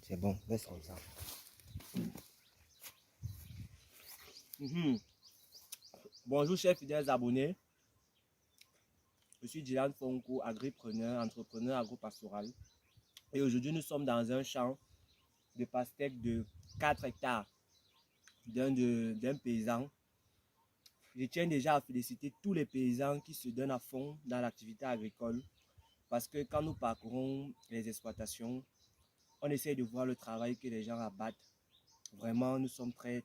C'est bon, reste comme ça. Bonjour chers fidèles abonnés. Je suis Dylan Fonko, agripreneur, entrepreneur agropastoral. Et aujourd'hui, nous sommes dans un champ de pastèques de 4 hectares d'un paysan. Je tiens déjà à féliciter tous les paysans qui se donnent à fond dans l'activité agricole. Parce que quand nous parcourons les exploitations, on essaie de voir le travail que les gens abattent. Vraiment, nous sommes très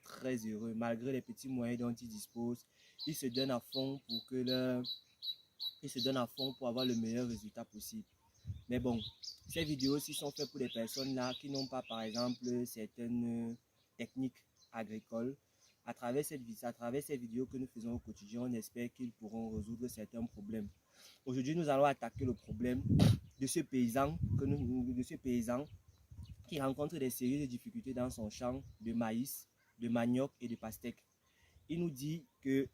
heureux. Malgré les petits moyens dont ils disposent, ils se donnent à fond pour avoir le meilleur résultat possible. Mais bon, ces vidéos-ci sont faites pour des personnes là qui n'ont pas, par exemple, certaines techniques agricoles. À travers ces vidéos que nous faisons au quotidien, on espère qu'ils pourront résoudre certains problèmes. Aujourd'hui, nous allons attaquer le problème de ce paysan qui rencontre des séries de difficultés dans son champ de maïs, de manioc et de pastèque. Il nous dit que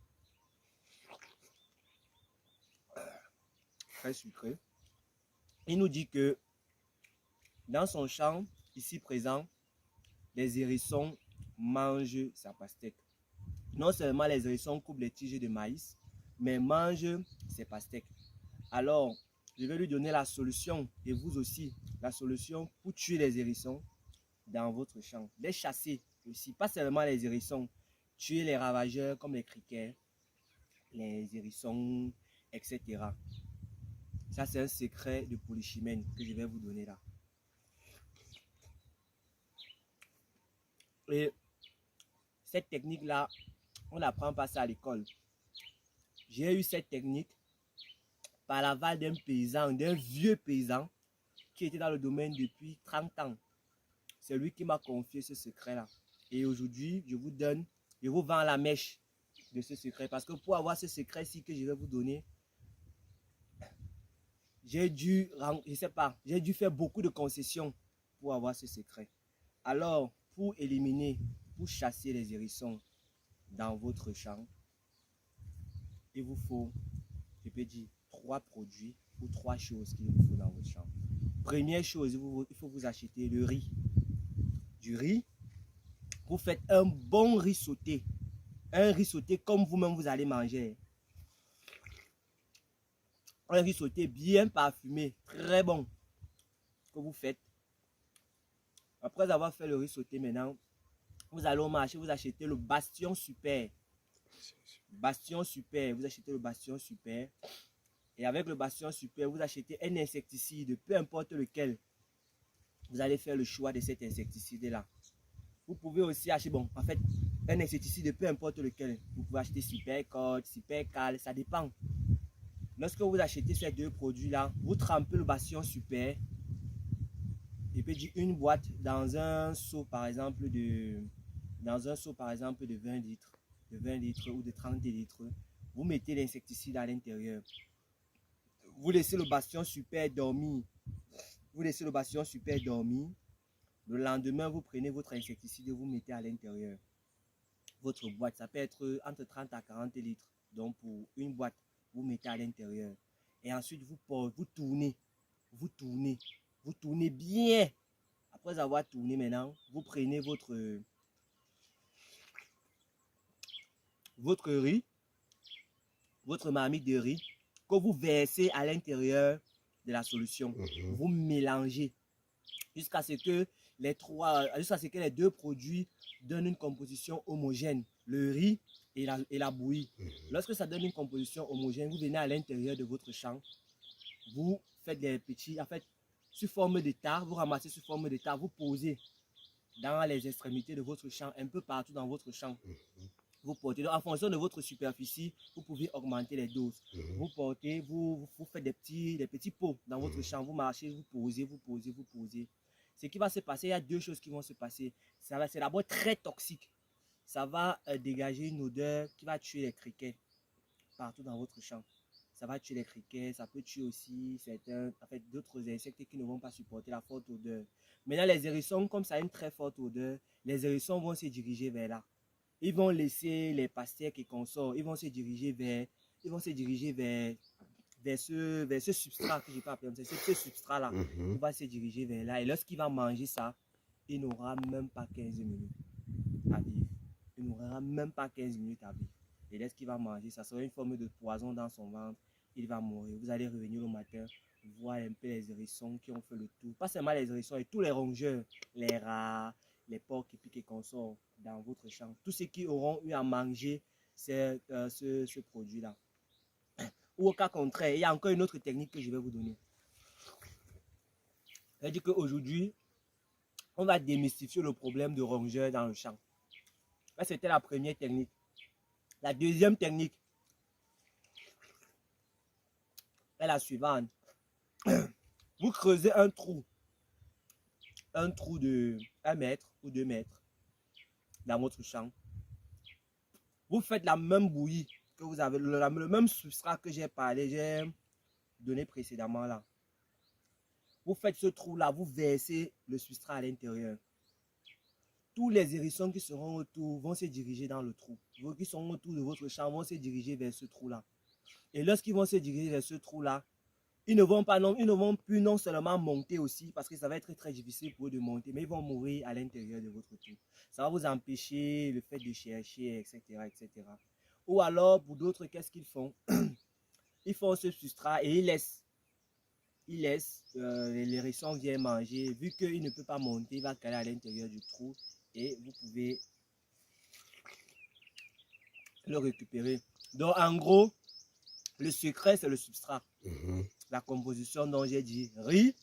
très sucré. Il nous dit que dans son champ, ici présent, les hérissons mangent sa pastèque. Non seulement les hérissons coupent les tiges de maïs, mais mangent ses pastèques. Alors, je vais lui donner la solution, et vous aussi, la solution pour tuer les hérissons dans votre champ. Les chasser aussi, pas seulement les hérissons, tuer les ravageurs comme les criquets, les hérissons, etc. Ça, c'est un secret de polychimène que je vais vous donner là. Et cette technique-là, on n'apprend pas ça à l'école. J'ai eu cette technique par l'aval d'un paysan, d'un vieux paysan qui était dans le domaine depuis 30 ans. C'est lui qui m'a confié ce secret-là. Et aujourd'hui, je vous vends la mèche de ce secret. Parce que pour avoir ce secret-ci que je vais vous donner, j'ai dû faire beaucoup de concessions pour avoir ce secret. Alors, pour chasser les hérissons dans votre champ, il vous faut, je peux dire, 3 produits ou 3 choses qu'il vous faut dans votre champ. Première chose, il faut vous acheter le riz. Du riz, vous faites un bon riz sauté. Un riz sauté comme vous-même vous allez manger. Un riz sauté bien parfumé, très bon, que vous faites. Après avoir fait le riz sauté maintenant, vous allez au marché, vous achetez le Bastion Super. Bastion Super, vous achetez le Bastion Super. Et avec le Bastion Super, vous achetez un insecticide, peu importe lequel. Vous allez faire le choix de cet insecticide-là. Vous pouvez aussi acheter, un insecticide, peu importe lequel. Vous pouvez acheter Super Code, Super Cal, ça dépend. Lorsque vous achetez ces deux produits-là, vous trempez le Bastion Super. Et puis une boîte dans un seau, par exemple, de 20 litres, ou de 30 litres. Vous mettez l'insecticide à l'intérieur. Vous laissez le Bastion Super dormir. Le lendemain, vous prenez votre insecticide et vous mettez à l'intérieur. Votre boîte, ça peut être entre 30 à 40 litres. Donc, pour une boîte, vous mettez à l'intérieur. Et ensuite, vous tournez bien. Après avoir tourné maintenant, vous prenez votre riz, votre marmite de riz, que vous versez à l'intérieur de la solution. Vous mélangez jusqu'à ce que les deux produits donnent une composition homogène, le riz et la bouillie. Lorsque ça donne une composition homogène, vous venez à l'intérieur de votre champ, vous faites des petits, sous forme de tas, vous ramassez sous forme de tas, vous posez dans les extrémités de votre champ, un peu partout dans votre champ. Vous portez, donc en fonction de votre superficie, vous pouvez augmenter les doses. Vous portez, vous faites des petits pots dans votre champ, vous marchez, vous posez. Ce qui va se passer, il y a deux choses qui vont se passer. C'est d'abord très toxique. Ça va dégager une odeur qui va tuer les criquets partout dans votre champ. Ça va tuer les criquets, ça peut tuer aussi d'autres insectes qui ne vont pas supporter la forte odeur. Maintenant, les hérissons, comme ça a une très forte odeur, les hérissons vont se diriger vers là. Ils vont laisser les pastèques et consorts, ils vont se diriger vers ce substrat que je peux appeler, ce substrat là. Il va se diriger vers là et lorsqu'il va manger ça, il n'aura même pas 15 minutes à vivre. Il n'aura même pas 15 minutes à vivre. Et là, ce qu'il va manger, ça sera une forme de poison dans son ventre. Il va mourir. Vous allez revenir au matin, voir un peu les hérissons qui ont fait le tour. Pas seulement les hérissons, et tous les rongeurs, les rats, les porcs qui piquent et consorts dans votre champ. Tous ceux qui auront eu à manger ce produit-là. Ou au cas contraire, il y a encore une autre technique que je vais vous donner. C'est-à-dire qu'aujourd'hui, on va démystifier le problème de rongeurs dans le champ. Là, c'était la première technique. La deuxième technique est la suivante. Vous creusez un trou de 1 mètre ou 2 mètres dans votre champ. Vous faites la même bouillie que vous avez, le même substrat que j'ai donné précédemment là. Vous faites ce trou-là, vous versez le substrat à l'intérieur. Tous les hérissons qui seront autour vont se diriger dans le trou. Ceux qui sont autour de votre champ vont se diriger vers ce trou-là. Et lorsqu'ils vont se diriger vers ce trou-là, ils ne vont plus non seulement monter aussi, parce que ça va être très difficile pour eux de monter, mais ils vont mourir à l'intérieur de votre trou. Ça va vous empêcher le fait de chercher, etc., etc. Ou alors, pour d'autres, qu'est-ce qu'ils font? Ils font ce substrat et ils laissent les hérissons viennent manger. Vu qu'il ne peut pas monter, il va caler à l'intérieur du trou et vous pouvez le récupérer. Donc, en gros, le secret, c'est le substrat. La composition dont j'ai dit riz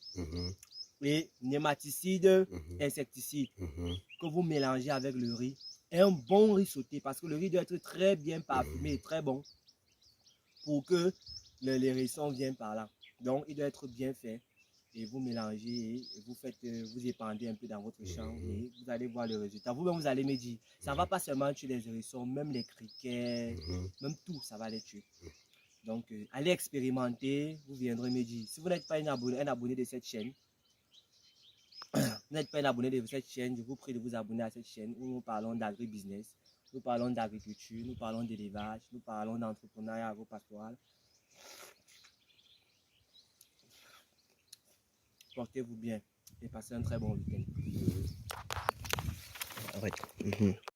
et nématicides, insecticides que vous mélangez avec le riz. Et un bon riz sauté parce que le riz doit être très bien parfumé, très bon pour que les hérissons viennent par là. Donc, il doit être bien fait. Et vous mélangez et vous faites, vous épandez un peu dans votre champ et vous allez voir le résultat. Vous-même, vous allez me dire, ça ne va pas seulement tuer les hérissons, même les criquets, même tout, ça va les tuer. Donc, allez expérimenter, vous viendrez me dire. Si vous n'êtes pas un abonné de cette chaîne, vous n'êtes pas un abonné de cette chaîne, je vous prie de vous abonner à cette chaîne où nous parlons d'agribusiness, nous parlons d'agriculture, nous parlons d'élevage, nous parlons d'entrepreneuriat agropastoral. Portez-vous bien et passez un très bon week-end.